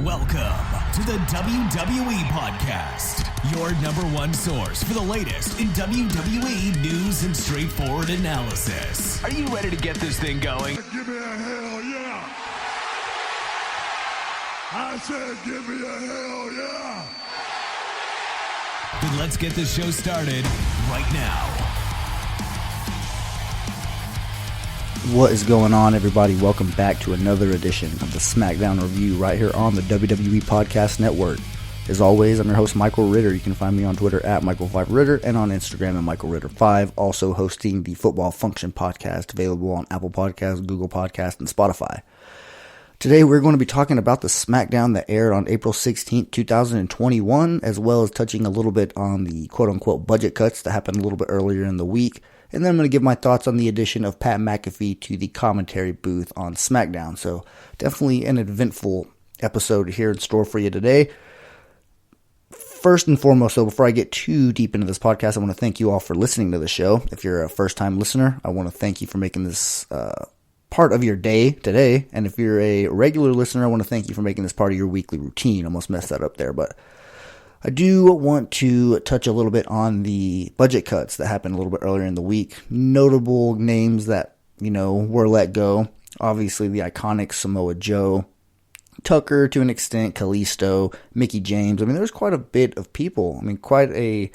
Welcome to the WWE Podcast, your number one source for the latest in WWE news and straightforward analysis. Are you ready to get this thing going? Give me a hell yeah! I said give me a hell yeah! Then let's get this show started right now. What is going on, everybody? Welcome back to another edition of the SmackDown Review right here on the WWE Podcast Network. As always, I'm your host, Michael Ritter. You can find me on Twitter at Michael5Ritter and on Instagram at MichaelRitter5. Also hosting the Football Function Podcast, available on Apple Podcasts, Google Podcasts, and Spotify. Today, we're going to be talking about the SmackDown that aired on April 16th, 2021, as well as touching a little bit on the quote-unquote budget cuts that happened a little bit earlier in the week. And then I'm going to give my thoughts on the addition of Pat McAfee to the commentary booth on SmackDown. So definitely an eventful episode here in store for you today. First and foremost, though, before I get too deep into this podcast, I want to thank you all for listening to the show. If you're a first-time listener, I want to thank you for making this part of your day today. And if you're a regular listener, I want to thank you for making this part of your weekly routine. Almost messed that up there, but I do want to touch a little bit on the budget cuts that happened a little bit earlier in the week. Notable names that, were let go. Obviously, the iconic Samoa Joe, Tucker to an extent, Kalisto, Mickie James. There was quite a bit of people. Quite a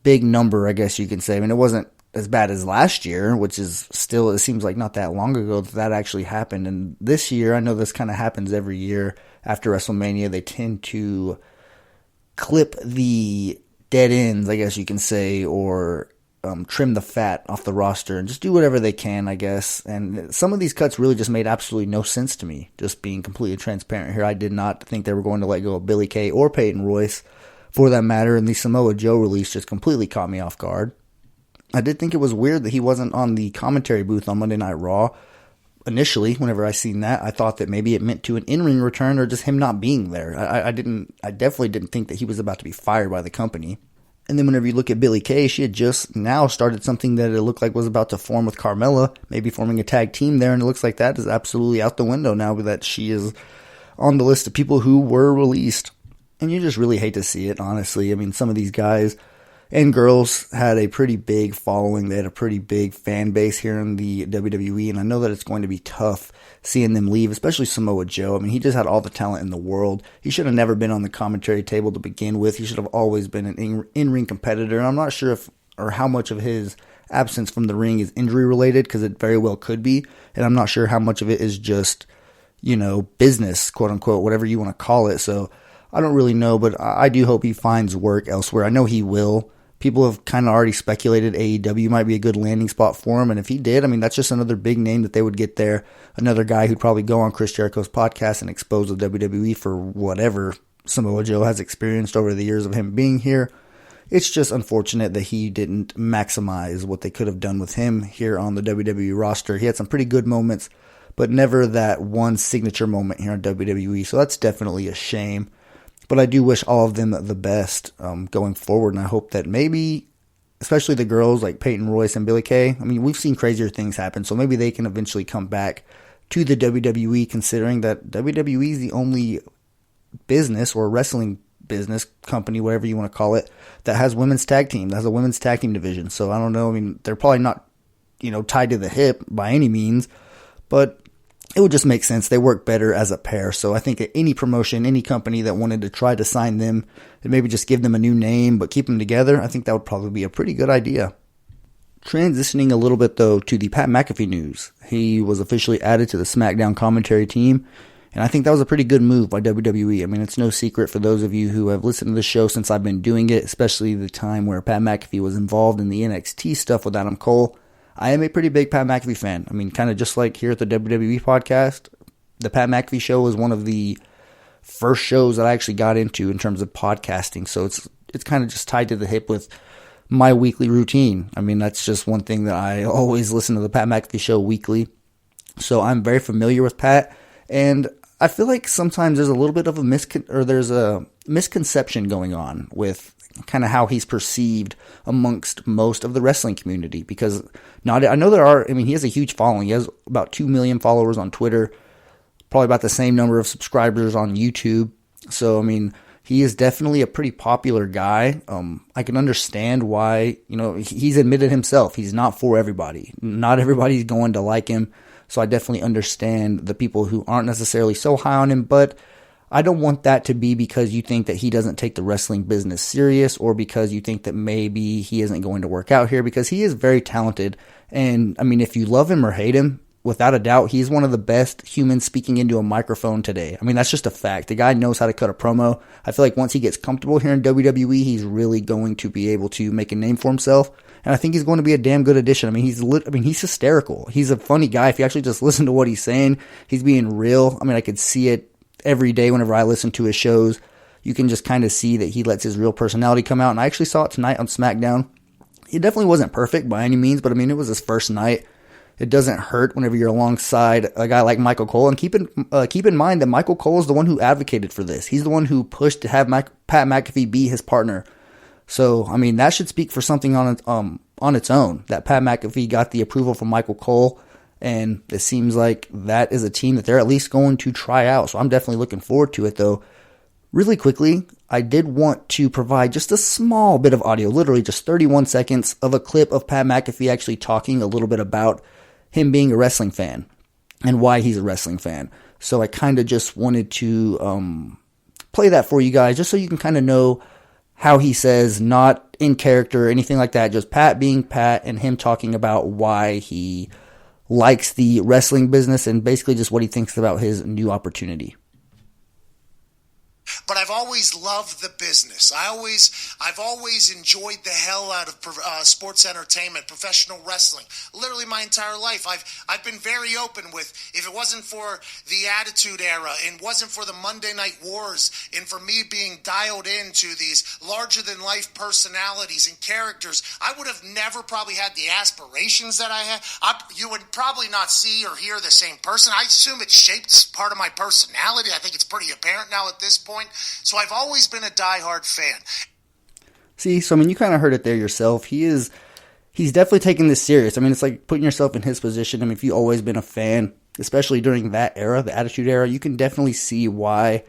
big number, I guess you can say. It wasn't as bad as last year, which is still, it seems like not that long ago that actually happened. And this year, I know this kind of happens every year after WrestleMania. They tend to clip the dead ends, I guess you can say, or trim the fat off the roster and just do whatever they can, I guess. And some of these cuts really just made absolutely no sense to me, just being completely transparent here. I did not think they were going to let go of Billie Kay or Peyton Royce, for that matter, and the Samoa Joe release just completely caught me off guard. I did think it was weird that he wasn't on the commentary booth on Monday Night Raw. Initially, whenever I seen that, I thought that maybe it meant to an in-ring return or just him not being there. I definitely didn't think that he was about to be fired by the company. And then whenever you look at Billie Kay, she had just now started something that it looked like was about to form with Carmella, maybe forming a tag team there, and it looks like that is absolutely out the window now that she is on the list of people who were released. And you just really hate to see it, honestly. Some of these guys and girls had a pretty big following. They had a pretty big fan base here in the WWE, and I know that it's going to be tough seeing them leave, especially Samoa Joe. He just had all the talent in the world. He should have never been on the commentary table to begin with. He should have always been an in-ring competitor, and I'm not sure if or how much of his absence from the ring is injury-related, because it very well could be, and I'm not sure how much of it is just, business, quote-unquote, whatever you want to call it. So I don't really know, but I do hope he finds work elsewhere. I know he will. People have kind of already speculated AEW might be a good landing spot for him, and if he did, that's just another big name that they would get there. Another guy who'd probably go on Chris Jericho's podcast and expose the WWE for whatever Samoa Joe has experienced over the years of him being here. It's just unfortunate that he didn't maximize what they could have done with him here on the WWE roster. He had some pretty good moments, but never that one signature moment here on WWE, so that's definitely a shame. But I do wish all of them the best going forward, and I hope that maybe, especially the girls like Peyton Royce and Billie Kay, we've seen crazier things happen, so maybe they can eventually come back to the WWE, considering that WWE is the only business or wrestling business company, whatever you want to call it, that has women's tag team, that has a women's tag team division. So I don't know, they're probably not, tied to the hip by any means, but it would just make sense. They work better as a pair. So I think any promotion, any company that wanted to try to sign them and maybe just give them a new name but keep them together, I think that would probably be a pretty good idea. Transitioning a little bit, though, to the Pat McAfee news. He was officially added to the SmackDown commentary team, and I think that was a pretty good move by WWE. It's no secret for those of you who have listened to the show since I've been doing it, especially the time where Pat McAfee was involved in the NXT stuff with Adam Cole. I am a pretty big Pat McAfee fan. Kind of just like here at the WWE podcast, the Pat McAfee show was one of the first shows that I actually got into in terms of podcasting. So it's kind of just tied to the hip with my weekly routine. That's just one thing that I always listen to the Pat McAfee show weekly. So I'm very familiar with Pat, and I feel like sometimes there's a little bit of a misconception going on with kind of how he's perceived amongst most of the wrestling community, because I know there are, he has a huge following. He has about 2 million followers on Twitter, probably about the same number of subscribers on YouTube. So, I mean, he is definitely a pretty popular guy. I can understand why, he's admitted himself, he's not for everybody. Not everybody's going to like him. So I definitely understand the people who aren't necessarily so high on him, but I don't want that to be because you think that he doesn't take the wrestling business serious, or because you think that maybe he isn't going to work out here, because he is very talented. And I mean, if you love him or hate him, without a doubt, he's one of the best humans speaking into a microphone today. I mean, that's just a fact. The guy knows how to cut a promo. I feel like once he gets comfortable here in WWE, he's really going to be able to make a name for himself. And I think he's going to be a damn good addition. I mean, he's hysterical. He's a funny guy. If you actually just listen to what he's saying, he's being real. I mean, I could see it every day whenever I listen to his shows. You can just kind of see that he lets his real personality come out. And I actually saw it tonight on SmackDown. He definitely wasn't perfect by any means, but I mean, it was his first night. It doesn't hurt whenever you're alongside a guy like Michael Cole. And keep in mind that Michael Cole is the one who advocated for this. He's the one who pushed to have Pat McAfee be his partner. So, I mean, that should speak for something on its own, that Pat McAfee got the approval from Michael Cole. And it seems like that is a team that they're at least going to try out. So I'm definitely looking forward to it, though. Really quickly, I did want to provide just a small bit of audio, literally just 31 seconds of a clip of Pat McAfee actually talking a little bit about him being a wrestling fan and why he's a wrestling fan. So I kind of just wanted to play that for you guys, just so you can kind of know how he says, not in character or anything like that, just Pat being Pat and him talking about why he likes the wrestling business and basically just what he thinks about his new opportunity. But I've always loved the business. I've always enjoyed the hell out of sports entertainment, professional wrestling. Literally my entire life. I've been very open with, if it wasn't for the Attitude Era and wasn't for the Monday Night Wars and for me being dialed into these larger-than-life personalities and characters, I would have never probably had the aspirations that I had. You would probably not see or hear the same person. I assume it shapes part of my personality. I think it's pretty apparent now at this point. So I've always been a diehard fan. See, so I mean, you kind of heard it there yourself. He's definitely taking this serious. I mean, it's like putting yourself in his position. I mean, if you've always been a fan, especially during that era, the Attitude Era, you can definitely see why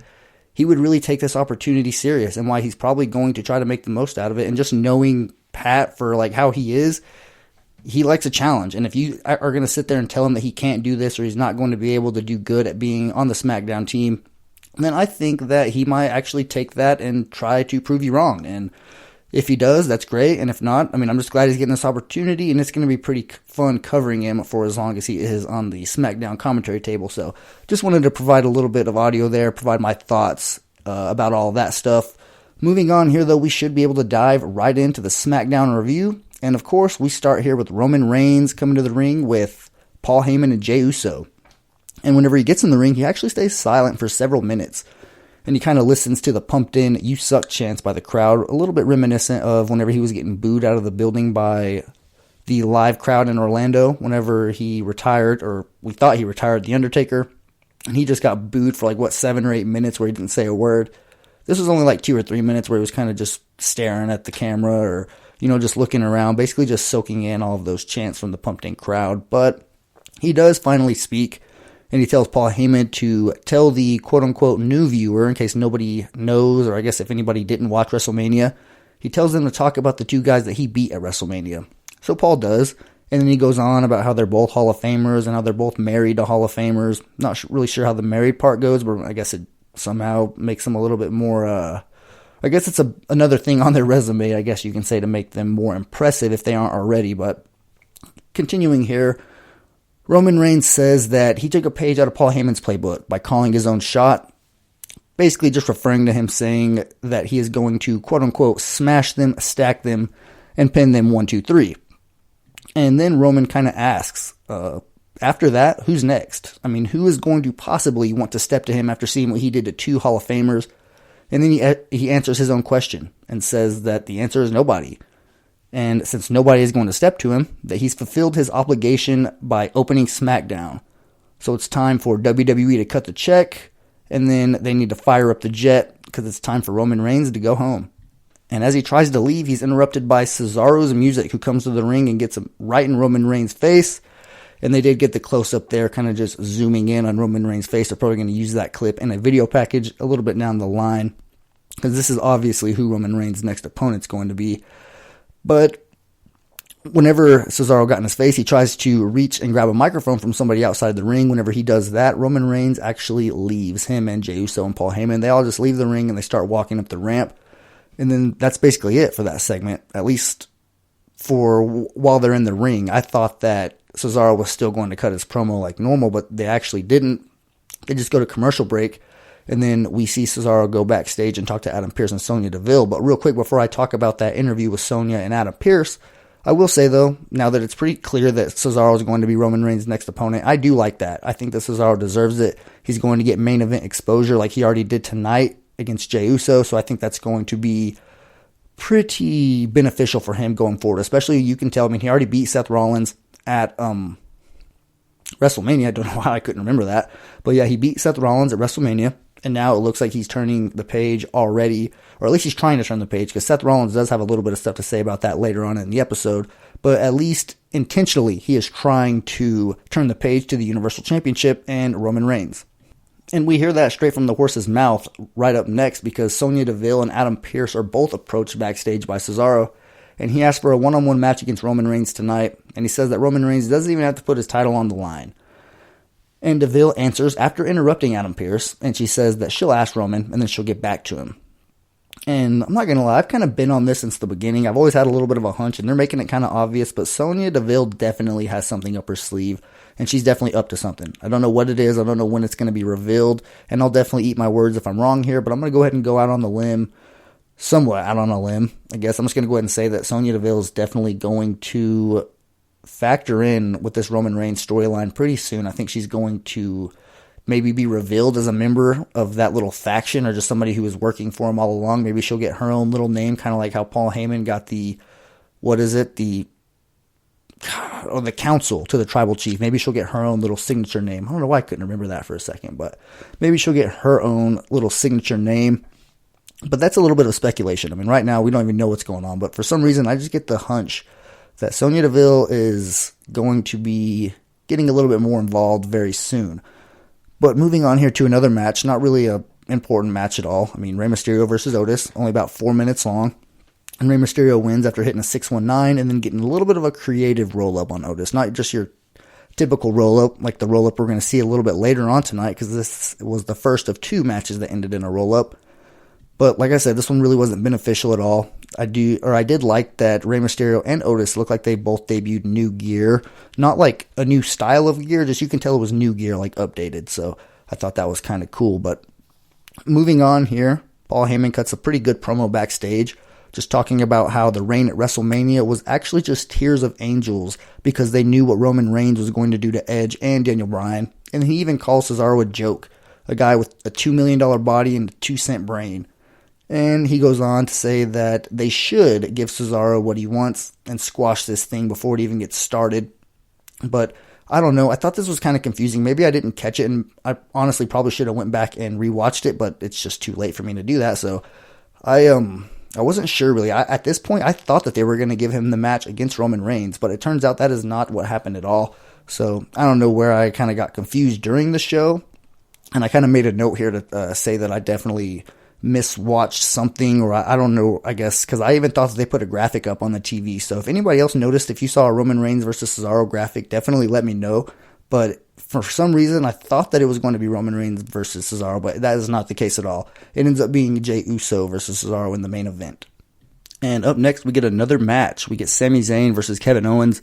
he would really take this opportunity serious and why he's probably going to try to make the most out of it. And just knowing Pat for like how he is, he likes a challenge. And if you are going to sit there and tell him that he can't do this or he's not going to be able to do good at being on the SmackDown team, then I think that he might actually take that and try to prove you wrong. And if he does, that's great. And if not, I mean, I'm just glad he's getting this opportunity, and it's going to be pretty fun covering him for as long as he is on the SmackDown commentary table. So just wanted to provide a little bit of audio there, provide my thoughts about all that stuff. Moving on here, though, we should be able to dive right into the SmackDown review. And of course, we start here with Roman Reigns coming to the ring with Paul Heyman and Jey Uso. And whenever he gets in the ring, he actually stays silent for several minutes. And he kind of listens to the pumped in, "You suck" chants by the crowd, a little bit reminiscent of whenever he was getting booed out of the building by the live crowd in Orlando, whenever he retired, or we thought he retired, The Undertaker. And he just got booed for 7 or 8 minutes where he didn't say a word. This was only 2 or 3 minutes where he was kind of just staring at the camera or, just looking around, basically just soaking in all of those chants from the pumped in crowd. But he does finally speak. And he tells Paul Heyman to tell the quote-unquote new viewer, in case nobody knows, or I guess if anybody didn't watch WrestleMania, he tells them to talk about the two guys that he beat at WrestleMania. So Paul does, and then he goes on about how they're both Hall of Famers and how they're both married to Hall of Famers. Not really sure how the married part goes, but I guess it somehow makes them a little bit more, I guess it's another thing on their resume, I guess you can say, to make them more impressive if they aren't already. But continuing here, Roman Reigns says that he took a page out of Paul Heyman's playbook by calling his own shot, basically just referring to him saying that he is going to, quote-unquote, smash them, stack them, and pin them 1, 2, 3. And then Roman kind of asks, after that, who's next? I mean, who is going to possibly want to step to him after seeing what he did to 2 Hall of Famers? And then he answers his own question and says that the answer is nobody. And since nobody is going to step to him, that he's fulfilled his obligation by opening SmackDown. So it's time for WWE to cut the check, and then they need to fire up the jet because it's time for Roman Reigns to go home. And as he tries to leave, he's interrupted by Cesaro's music, who comes to the ring and gets him right in Roman Reigns' face. And they did get the close-up there, kind of just zooming in on Roman Reigns' face. They're probably going to use that clip in a video package a little bit down the line, because this is obviously who Roman Reigns' next opponent's going to be. But whenever Cesaro got in his face, he tries to reach and grab a microphone from somebody outside the ring. Whenever he does that, Roman Reigns actually leaves. Him and Jey Uso and Paul Heyman, they all just leave the ring and they start walking up the ramp. And then that's basically it for that segment, at least for while they're in the ring. I thought that Cesaro was still going to cut his promo like normal, but they actually didn't. They just go to commercial break, and then we see Cesaro go backstage and talk to Adam Pearce and Sonya Deville. But real quick, before I talk about that interview with Sonya and Adam Pearce, I will say, though, now that it's pretty clear that Cesaro is going to be Roman Reigns' next opponent, I do like that. I think that Cesaro deserves it. He's going to get main event exposure like he already did tonight against Jey Uso, so I think that's going to be pretty beneficial for him going forward. Especially, you can tell, he already beat Seth Rollins at WrestleMania. I don't know why I couldn't remember that. But yeah, he beat Seth Rollins at WrestleMania, and now it looks like he's turning the page already, or at least he's trying to turn the page, because Seth Rollins does have a little bit of stuff to say about that later on in the episode. But at least intentionally, he is trying to turn the page to the Universal Championship and Roman Reigns. And we hear that straight from the horse's mouth right up next, because Sonya Deville and Adam Pearce are both approached backstage by Cesaro, and he asked for a one-on-one match against Roman Reigns tonight, and he says that Roman Reigns doesn't even have to put his title on the line. And Deville answers after interrupting Adam Pearce, and she says that she'll ask Roman, and then she'll get back to him. And I'm not going to lie, I've kind of been on this since the beginning. I've always had a little bit of a hunch, and they're making it kind of obvious, but Sonya Deville definitely has something up her sleeve, and she's definitely up to something. I don't know what it is, I don't know when it's going to be revealed, and I'll definitely eat my words if I'm wrong here, but I'm going to go ahead and go out on the limb. Somewhat out on a limb, I guess. I'm just going to go ahead and say that Sonya Deville is definitely going to factor in with this Roman Reigns storyline pretty soon. I think she's going to maybe be revealed as a member of that little faction, or just somebody who was working for him all along. Maybe she'll get her own little name, kind of like how Paul Heyman got the council to the tribal chief. Maybe she'll get her own little signature name. I don't know why I couldn't remember that for a second, but maybe she'll get her own little signature name. But that's a little bit of speculation. Right now we don't even know what's going on, but for some reason I just get the hunch that Sonya Deville is going to be getting a little bit more involved very soon. But moving on here to another match, not really an important match at all. Rey Mysterio versus Otis, only about 4 minutes long. And Rey Mysterio wins after hitting a 619 and then getting a little bit of a creative roll-up on Otis. Not just your typical roll-up, like the roll-up we're going to see a little bit later on tonight, because this was the first of 2 matches that ended in a roll-up. But like I said, this one really wasn't beneficial at all. I did like that Rey Mysterio and Otis looked like they both debuted new gear. Not like a new style of gear, just you can tell it was new gear, like updated. So I thought that was kind of cool. But moving on here, Paul Heyman cuts a pretty good promo backstage, just talking about how the reign at WrestleMania was actually just tears of angels, because they knew what Roman Reigns was going to do to Edge and Daniel Bryan. And he even calls Cesaro a joke, a guy with a $2 million body and a 2-cent brain. And he goes on to say that they should give Cesaro what he wants and squash this thing before it even gets started. But I don't know. I thought this was kind of confusing. Maybe I didn't catch it, and I honestly probably should have went back and rewatched it, but it's just too late for me to do that. So I wasn't sure really. At this point, I thought that they were going to give him the match against Roman Reigns, but it turns out that is not what happened at all. So I don't know where I kind of got confused during the show, and I kind of made a note here to say that I definitely miswatched something, or I don't know, I guess, because I even thought that they put a graphic up on the TV. So if anybody else noticed, if you saw a Roman Reigns versus Cesaro graphic, definitely let me know. But for some reason, I thought that it was going to be Roman Reigns versus Cesaro, but that is not the case at all. It ends up being Jey Uso versus Cesaro in the main event. And up next, we get another match. We get Sami Zayn versus Kevin Owens.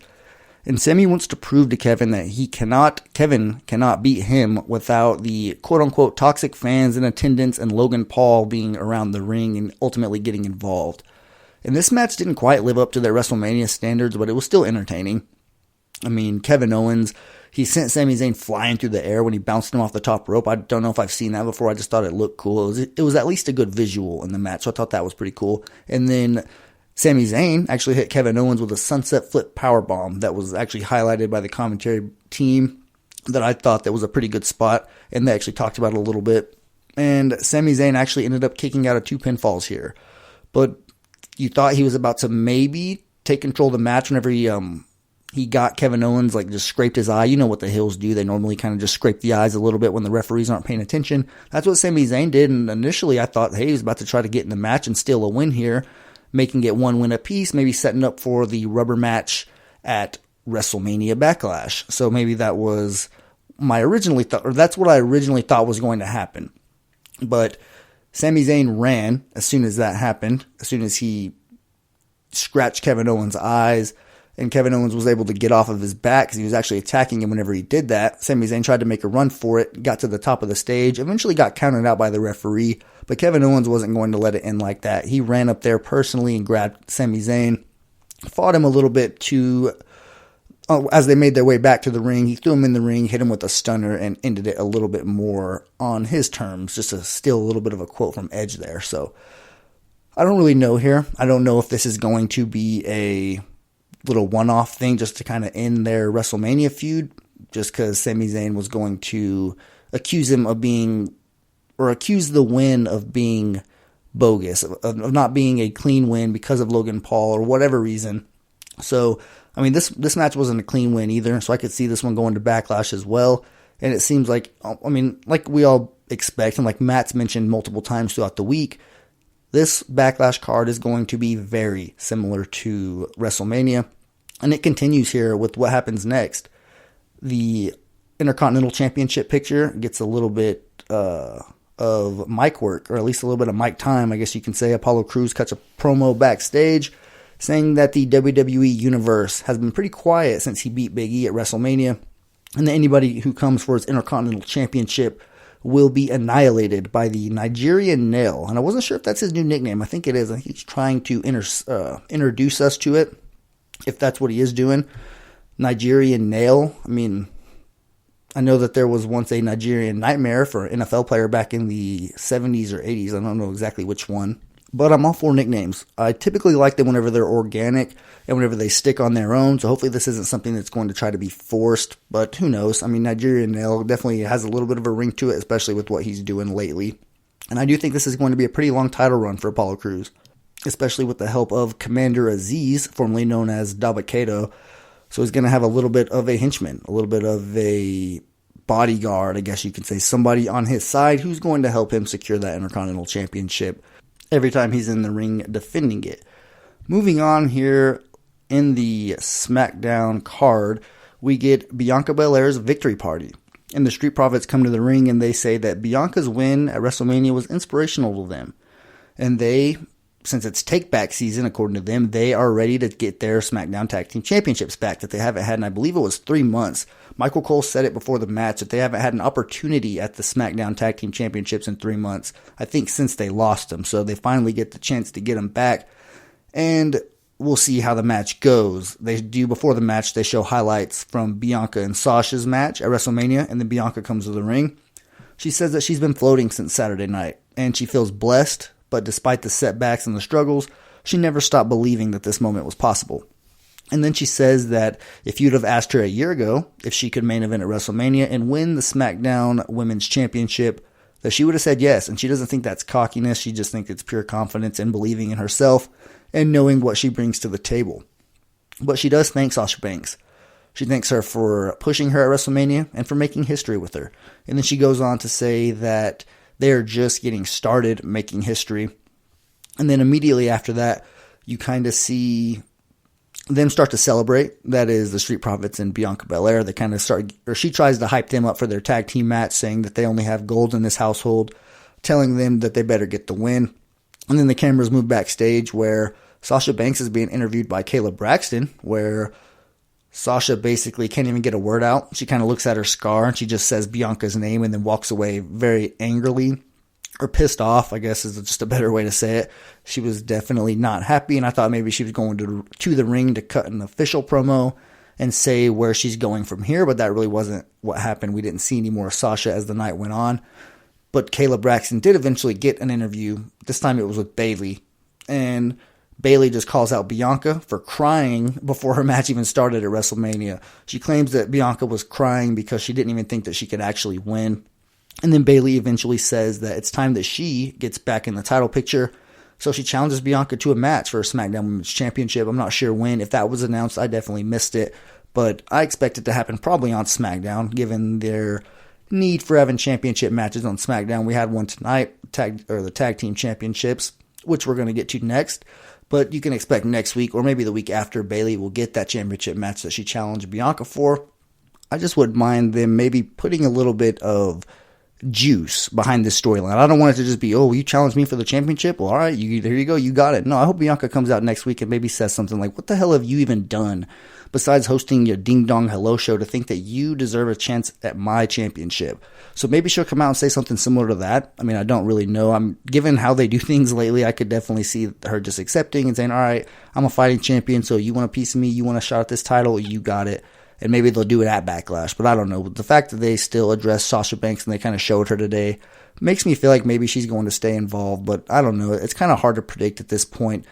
And Sami wants to prove to Kevin that Kevin cannot beat him without the quote-unquote toxic fans in attendance and Logan Paul being around the ring and ultimately getting involved. And this match didn't quite live up to their WrestleMania standards, but it was still entertaining. Kevin Owens, he sent Sami Zayn flying through the air when he bounced him off the top rope. I don't know if I've seen that before. I just thought it looked cool. It was at least a good visual in the match, so I thought that was pretty cool. And then Sami Zayn actually hit Kevin Owens with a sunset flip powerbomb that was actually highlighted by the commentary team, that I thought that was a pretty good spot, and they actually talked about it a little bit. And Sami Zayn actually ended up kicking out of 2 pinfalls here. But you thought he was about to maybe take control of the match whenever he He got Kevin Owens, like, just scraped his eye. You know what the Hills do. They normally kind of just scrape the eyes a little bit when the referees aren't paying attention. That's what Sami Zayn did, and initially I thought, hey, he was about to try to get in the match and steal a win here, making it 1 win apiece, maybe setting up for the rubber match at WrestleMania Backlash. So maybe that was that's what I originally thought was going to happen. But Sami Zayn ran as soon as that happened, as soon as he scratched Kevin Owens' eyes, and Kevin Owens was able to get off of his back because he was actually attacking him whenever he did that. Sami Zayn tried to make a run for it, got to the top of the stage, eventually got counted out by the referee, but Kevin Owens wasn't going to let it end like that. He ran up there personally and grabbed Sami Zayn, fought him a little bit as they made their way back to the ring. He threw him in the ring, hit him with a stunner, and ended it a little bit more on his terms. Just to steal a little bit of a quote from Edge there. So I don't really know here. I don't know if this is going to be a little one-off thing just to kind of end their WrestleMania feud, just because Sami Zayn was going to accuse the win of being bogus, of not being a clean win because of Logan Paul or whatever reason. So, I mean, this match wasn't a clean win either, so I could see this one going to Backlash as well. And it seems like, I mean, like we all expect, and like Matt's mentioned multiple times throughout the week, this Backlash card is going to be very similar to WrestleMania, and it continues here with what happens next. The Intercontinental Championship picture gets a little bit of mic work, or at least a little bit of mic time, I guess you can say. Apollo Crews cuts a promo backstage saying that the WWE Universe has been pretty quiet since he beat Big E at WrestleMania, and that anybody who comes for his Intercontinental Championship will be annihilated by the Nigerian Nail. And I wasn't sure if that's his new nickname. I think it is. I think he's trying to introduce us to it, if that's what he is doing. Nigerian Nail. I mean, I know that there was once a Nigerian Nightmare for an NFL player back in the 70s or 80s. I don't know exactly which one. But I'm all for nicknames. I typically like them whenever they're organic and whenever they stick on their own. So hopefully this isn't something that's going to try to be forced. But who knows? I mean, Nigerian Nail definitely has a little bit of a ring to it, especially with what he's doing lately. And I do think this is going to be a pretty long title run for Apollo Crews, especially with the help of Commander Aziz, formerly known as Dabba-Kato. So he's going to have a little bit of a henchman, a little bit of a bodyguard, I guess you could say, somebody on his side who's going to help him secure that Intercontinental Championship every time he's in the ring defending it. Moving on here in the SmackDown card, we get Bianca Belair's victory party. And the Street Profits come to the ring and they say that Bianca's win at WrestleMania was inspirational to them. And they, since it's take-back season, according to them, they are ready to get their SmackDown Tag Team Championships back that they haven't had in, I believe it was 3 months. Michael Cole said it before the match that they haven't had an opportunity at the SmackDown Tag Team Championships in 3 months, I think since they lost them. So they finally get the chance to get them back, and we'll see how the match goes. Before the match, they show highlights from Bianca and Sasha's match at WrestleMania, and then Bianca comes to the ring. She says that she's been floating since Saturday night, and she feels blessed, but despite the setbacks and the struggles, she never stopped believing that this moment was possible. And then she says that if you'd have asked her a year ago if she could main event at WrestleMania and win the SmackDown Women's Championship, that she would have said yes. And she doesn't think that's cockiness. She just thinks it's pure confidence and believing in herself and knowing what she brings to the table. But she does thank Sasha Banks. She thanks her for pushing her at WrestleMania and for making history with her. And then she goes on to say that they are just getting started making history. And then immediately after that, you kind of see them start to celebrate. That is the Street Profits and Bianca Belair. They kind of she tries to hype them up for their tag team match, saying that they only have gold in this household, telling them that they better get the win. And then the cameras move backstage where Sasha Banks is being interviewed by Kayla Braxton, where Sasha basically can't even get a word out. She kind of looks at her scar and she just says Bianca's name and then walks away very angrily, or pissed off, I guess is just a better way to say it. She was definitely not happy, and I thought maybe she was going to the ring to cut an official promo and say where she's going from here, but that really wasn't what happened. We didn't see any more of Sasha as the night went on. But Kayla Braxton did eventually get an interview. This time it was with Bayley, and Bayley just calls out Bianca for crying before her match even started at WrestleMania. She claims that Bianca was crying because she didn't even think that she could actually win. And then Bayley eventually says that it's time that she gets back in the title picture. So she challenges Bianca to a match for a SmackDown Women's Championship. I'm not sure when. If that was announced, I definitely missed it. but I expect it to happen probably on SmackDown, given their need for having championship matches on SmackDown. We had one tonight, the tag team championships, which we're going to get to next. But you can expect next week, or maybe the week after, Bayley will get that championship match that she challenged Bianca for. I just wouldn't mind them maybe putting a little bit of juice behind this storyline. I don't want it to just be, oh, you challenged me for the championship? Well, all right, there you go, you got it. No, I hope Bianca comes out next week and maybe says something like, what the hell have you even done besides hosting your Ding Dong Hello show to think that you deserve a chance at my championship? So maybe she'll come out and say something similar to that. I mean, I don't really know. Given how they do things lately, I could definitely see her just accepting and saying, all right, I'm a fighting champion, so you want a piece of me, you want a shot at this title, you got it. And maybe they'll do it at Backlash, but I don't know. The fact that they still address Sasha Banks and they kind of showed her today makes me feel like maybe she's going to stay involved, but I don't know. It's kind of hard to predict at this point,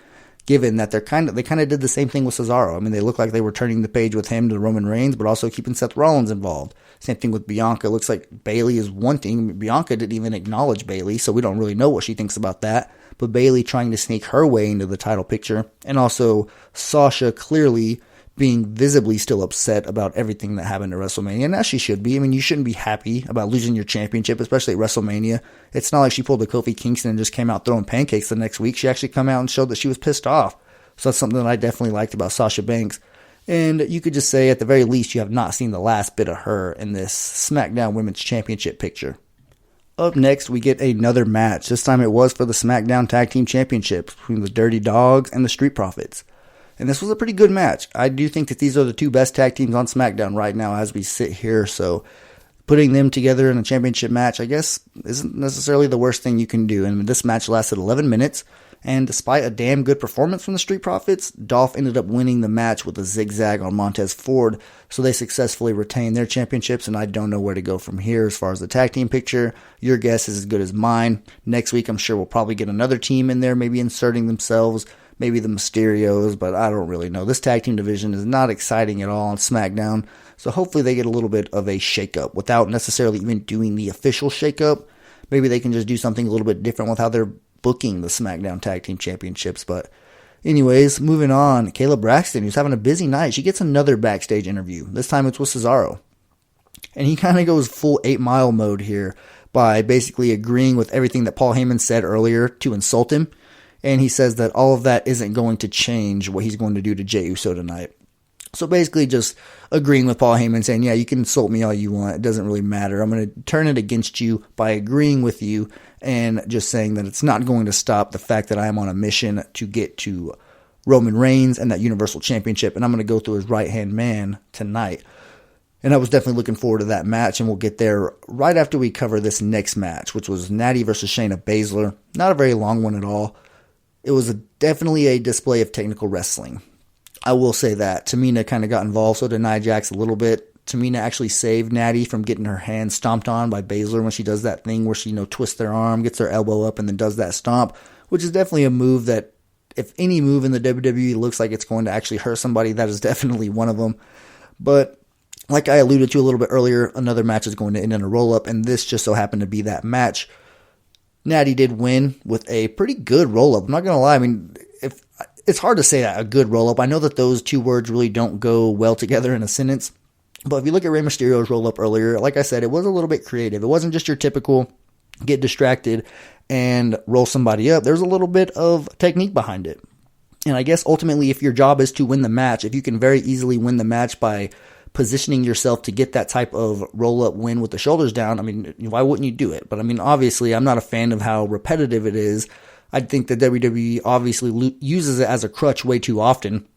given that they kind of did the same thing with Cesaro. I mean, they look like they were turning the page with him to Roman Reigns, but also keeping Seth Rollins involved. Same thing with Bianca. It looks like Bayley is wanting. Bianca didn't even acknowledge Bayley, so we don't really know what she thinks about that. But Bayley trying to sneak her way into the title picture, and also Sasha clearly being visibly still upset about everything that happened at WrestleMania, and as she should be. I mean, you shouldn't be happy about losing your championship, especially at WrestleMania. It's not like she pulled a Kofi Kingston and just came out throwing pancakes the next week. She actually came out and showed that she was pissed off. So that's something that I definitely liked about Sasha Banks. And you could just say, at the very least, you have not seen the last bit of her in this SmackDown Women's Championship picture. Up next, we get another match. This time it was for the SmackDown Tag Team Championships between the Dirty Dogs and the Street Profits. And this was a pretty good match. I do think that these are the two best tag teams on SmackDown right now as we sit here. So putting them together in a championship match, I guess, isn't necessarily the worst thing you can do. And this match lasted 11 minutes. And despite a damn good performance from the Street Profits, Dolph ended up winning the match with a zigzag on Montez Ford. So they successfully retained their championships. And I don't know where to go from here as far as the tag team picture. Your guess is as good as mine. Next week, I'm sure we'll probably get another team in there, maybe inserting themselves. Maybe the Mysterios, but I don't really know. This tag team division is not exciting at all on SmackDown, so hopefully they get a little bit of a shakeup without necessarily even doing the official shakeup. Maybe they can just do something a little bit different with how they're booking the SmackDown Tag Team Championships. But anyways, moving on. Kayla Braxton, who's having a busy night, she gets another backstage interview. This time it's with Cesaro. And he kind of goes full 8 Mile mode here by basically agreeing with everything that Paul Heyman said earlier to insult him. And he says that all of that isn't going to change what he's going to do to Jey Uso tonight. So basically just agreeing with Paul Heyman, saying, yeah, you can insult me all you want. It doesn't really matter. I'm going to turn it against you by agreeing with you and just saying that it's not going to stop the fact that I am on a mission to get to Roman Reigns and that Universal Championship. And I'm going to go through his right-hand man tonight. And I was definitely looking forward to that match, and we'll get there right after we cover this next match, which was Natty versus Shayna Baszler. Not a very long one at all. It was definitely a display of technical wrestling. I will say that. Tamina kind of got involved, so did Nia Jax a little bit. Tamina actually saved Natty from getting her hand stomped on by Baszler when she does that thing where she, twists their arm, gets her elbow up, and then does that stomp, which is definitely a move that, if any move in the WWE looks like it's going to actually hurt somebody, that is definitely one of them. But like I alluded to a little bit earlier, another match is going to end in a roll-up, and this just so happened to be that match. Natty did win with a pretty good roll-up. I'm not going to lie. I mean, it's hard to say that, a good roll-up. I know that those two words really don't go well together in a sentence. But if you look at Rey Mysterio's roll-up earlier, like I said, it was a little bit creative. It wasn't just your typical get distracted and roll somebody up. There's a little bit of technique behind it. And I guess ultimately, if your job is to win the match, if you can very easily win the match by positioning yourself to get that type of roll-up win with the shoulders down, I mean, why wouldn't you do it? But I mean, obviously, I'm not a fan of how repetitive it is. I think that WWE obviously uses it as a crutch way too often,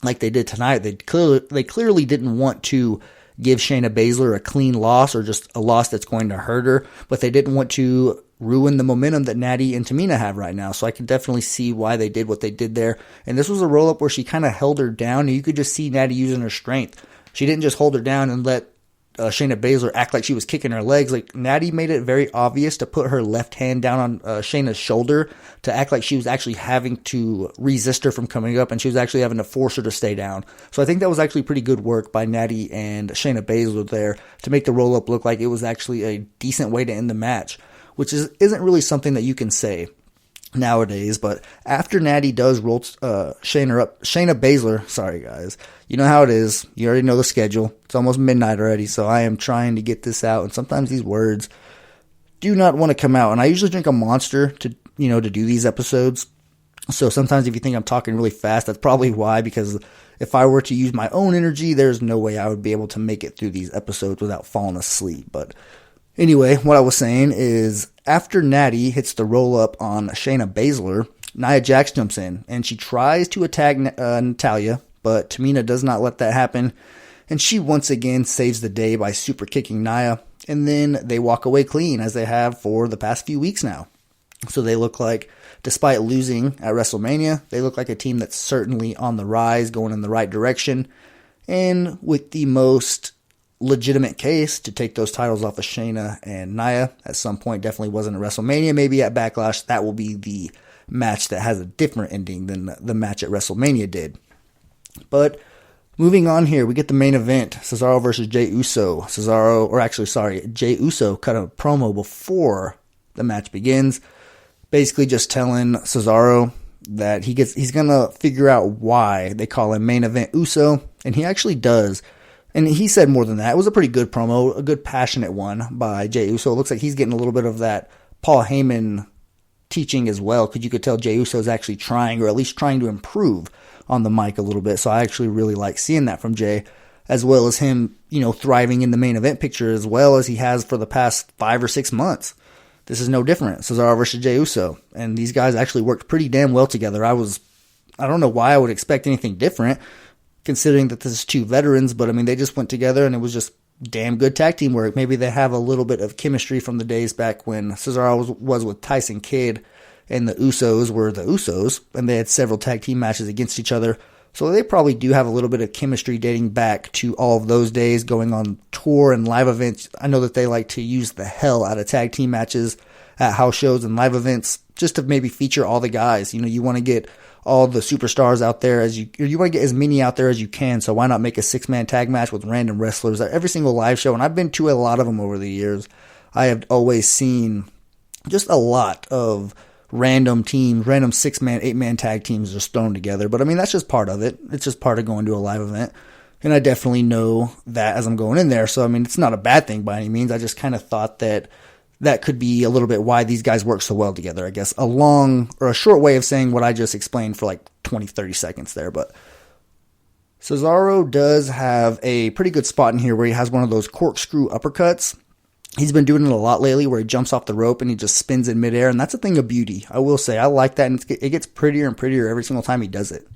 like they did tonight. They clearly didn't want to give Shayna Baszler a clean loss or just a loss that's going to hurt her, but they didn't want to ruin the momentum that Natty and Tamina have right now. So I can definitely see why they did what they did there. And this was a roll-up where she kind of held her down, and you could just see Natty using her strength. She didn't just hold her down and let Shayna Baszler act like she was kicking her legs. Like, Natty made it very obvious to put her left hand down on Shayna's shoulder to act like she was actually having to resist her from coming up, and she was actually having to force her to stay down. So I think that was actually pretty good work by Natty and Shayna Baszler there to make the roll-up look like it was actually a decent way to end the match, which isn't really something that you can say. nowadays. But after Natty does roll Shayna Baszler, sorry guys, you know how it is. You already know the schedule. It's almost midnight already, so I am trying to get this out. And sometimes these words do not want to come out. And I usually drink a Monster to do these episodes. So sometimes if you think I'm talking really fast, that's probably why, because if I were to use my own energy, there's no way I would be able to make it through these episodes without falling asleep. But anyway, what I was saying is after Natty hits the roll up on Shayna Baszler, Nia Jax jumps in and she tries to attack Natalya, but Tamina does not let that happen. And she once again saves the day by super kicking Nia. And then they walk away clean, as they have for the past few weeks now. So they look like, despite losing at WrestleMania, they look like a team that's certainly on the rise, going in the right direction, and with the most legitimate case to take those titles off of Shayna and Nia at some point. Definitely wasn't at WrestleMania, maybe at Backlash. That will be the match that has a different ending than the match at WrestleMania did. But moving on here, we get the main event, Cesaro versus Jey Uso. Jey Uso cut a promo before the match begins, basically just telling Cesaro that he's going to figure out why they call him Main Event Uso, and he actually does. And he said more than that. It was a pretty good promo, a good passionate one by Jey Uso. It looks like he's getting a little bit of that Paul Heyman teaching as well, because you could tell Jey Uso is actually trying, or at least trying to improve on the mic a little bit. So I actually really like seeing that from Jey, as well as him, thriving in the main event picture as well as he has for the past 5 or 6 months. This is no different. Cesaro versus Jey Uso. And these guys actually worked pretty damn well together. I don't know why I would expect anything different, considering that this is two veterans, but I mean, they just went together and it was just damn good tag team work. Maybe they have a little bit of chemistry from the days back when Cesaro was with Tyson Kidd and the Usos were the Usos, and they had several tag team matches against each other. So they probably do have a little bit of chemistry dating back to all of those days, going on tour and live events. I know that they like to use the hell out of tag team matches at house shows and live events just to maybe feature all the guys. You want to get all the superstars out there you want to get as many out there as you can. So why not make a 6-man tag match with random wrestlers at every single live show? And I've been to a lot of them over the years. I have always seen just a lot of random teams, random 6-man, 8-man tag teams just thrown together. But I mean, that's just part of it. It's just part of going to a live event. And I definitely know that as I'm going in there. So, I mean, it's not a bad thing by any means. I just kind of thought that could be a little bit why these guys work so well together, I guess. A short way of saying what I just explained for like 20, 30 seconds there. But Cesaro does have a pretty good spot in here where he has one of those corkscrew uppercuts. He's been doing it a lot lately where he jumps off the rope and he just spins in midair. And that's a thing of beauty. I will say, I like that. And it gets prettier and prettier every single time he does it.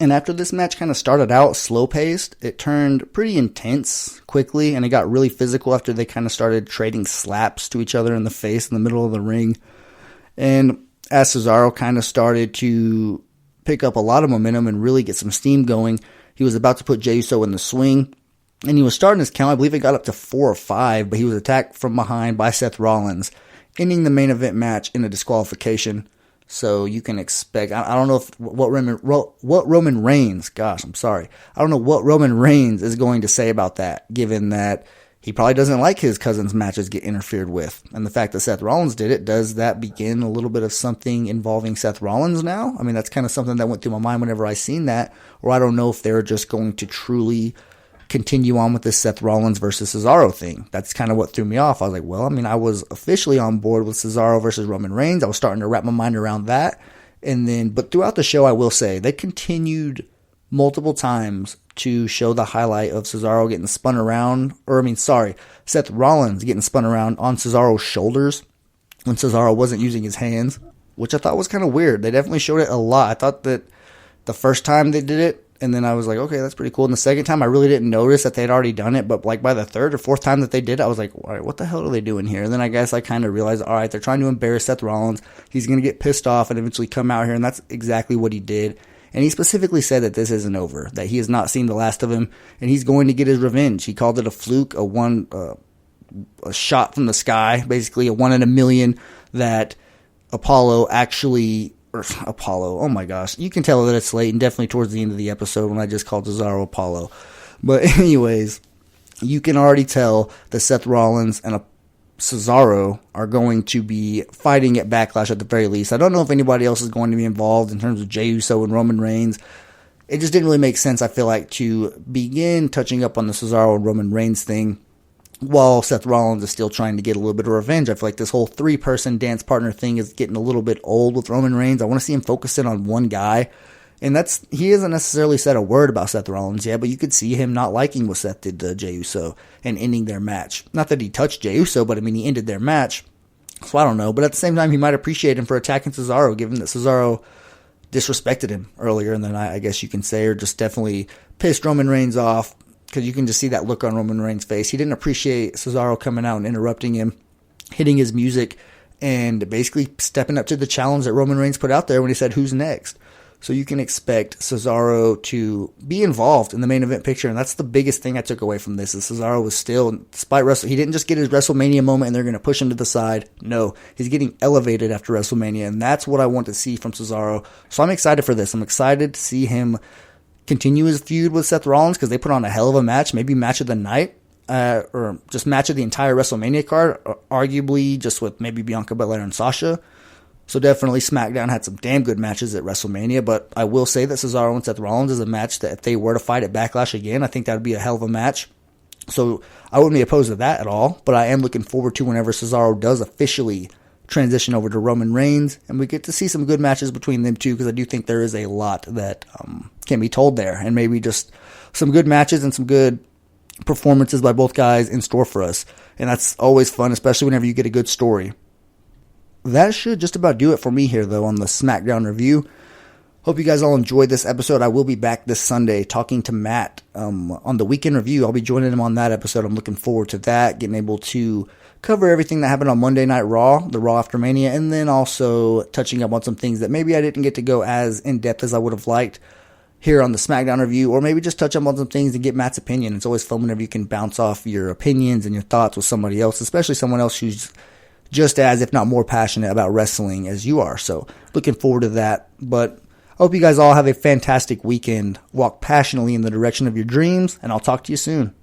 And after this match kind of started out slow-paced, it turned pretty intense quickly, and it got really physical after they kind of started trading slaps to each other in the face in the middle of the ring. And as Cesaro kind of started to pick up a lot of momentum and really get some steam going, he was about to put Jey Uso in the swing, and he was starting his count. I believe it got up to 4 or 5, but he was attacked from behind by Seth Rollins, ending the main event match in a disqualification. So you can expect, I don't know what Roman Reigns, I don't know what Roman Reigns is going to say about that, given that he probably doesn't like his cousin's matches get interfered with. And the fact that Seth Rollins did it, does that begin a little bit of something involving Seth Rollins now? I mean, that's kind of something that went through my mind whenever I seen that, or I don't know if they're just going to truly continue on with this Seth Rollins versus Cesaro thing. That's kind of what threw me off. I was like, well, I mean, I was officially on board with Cesaro versus Roman Reigns. I was starting to wrap my mind around that. But throughout the show, I will say, they continued multiple times to show the highlight of Cesaro getting spun around, Seth Rollins getting spun around on Cesaro's shoulders when Cesaro wasn't using his hands, which I thought was kind of weird. They definitely showed it a lot. I thought that the first time they did it, and then I was like, okay, that's pretty cool. And the second time, I really didn't notice that they'd already done it. But like by the third or fourth time that they did it, I was like, all right, what the hell are they doing here? And then I guess I kind of realized, all right, they're trying to embarrass Seth Rollins. He's going to get pissed off and eventually come out here. And that's exactly what he did. And he specifically said that this isn't over, that he has not seen the last of him, and he's going to get his revenge. He called it a fluke, a shot from the sky, basically a 1 in a million, that Apollo, oh my gosh, you can tell that it's late, and definitely towards the end of the episode when I just called Cesaro Apollo. But anyways, you can already tell that Seth Rollins and Cesaro are going to be fighting at Backlash at the very least. I don't know if anybody else is going to be involved in terms of Jey Uso and Roman Reigns. It just didn't really make sense, I feel like, to begin touching up on the Cesaro and Roman Reigns thing while Seth Rollins is still trying to get a little bit of revenge. I feel like this whole 3-person dance partner thing is getting a little bit old with Roman Reigns. I want to see him focus in on one guy. And he hasn't necessarily said a word about Seth Rollins yet, but you could see him not liking what Seth did to Jey Uso and ending their match. Not that he touched Jey Uso, but I mean, he ended their match. So I don't know. But at the same time, he might appreciate him for attacking Cesaro, given that Cesaro disrespected him earlier than I guess you can say, or just definitely pissed Roman Reigns off. Because you can just see that look on Roman Reigns' face. He didn't appreciate Cesaro coming out and interrupting him, hitting his music, and basically stepping up to the challenge that Roman Reigns put out there when he said, "Who's next?" So you can expect Cesaro to be involved in the main event picture, and that's the biggest thing I took away from this. Is Cesaro was still, despite he didn't just get his WrestleMania moment and they're going to push him to the side. No, he's getting elevated after WrestleMania, and that's what I want to see from Cesaro. So I'm excited for this. I'm excited to see him continue his feud with Seth Rollins, because they put on a hell of a match, maybe match of the night, or just match of the entire WrestleMania card, arguably just with maybe Bianca Belair and Sasha. So definitely SmackDown had some damn good matches at WrestleMania, but I will say that Cesaro and Seth Rollins is a match that if they were to fight at Backlash again, I think that would be a hell of a match. So I wouldn't be opposed to that at all, but I am looking forward to whenever Cesaro does officially transition over to Roman Reigns, and we get to see some good matches between them two, because I do think there is a lot that can be told there, and maybe just some good matches and some good performances by both guys in store for us, and that's always fun, especially whenever you get a good story. That should just about do it for me here, though, on the SmackDown review. Hope you guys all enjoyed this episode. I will be back this Sunday talking to Matt on the weekend review. I'll be joining him on that episode. I'm looking forward to that, getting able to cover everything that happened on Monday Night Raw, the Raw after Mania, and then also touching up on some things that maybe I didn't get to go as in-depth as I would have liked here on the SmackDown review, or maybe just touch up on some things and get Matt's opinion. It's always fun whenever you can bounce off your opinions and your thoughts with somebody else, especially someone else who's just as, if not more, passionate about wrestling as you are. So looking forward to that. But I hope you guys all have a fantastic weekend. Walk passionately in the direction of your dreams, and I'll talk to you soon.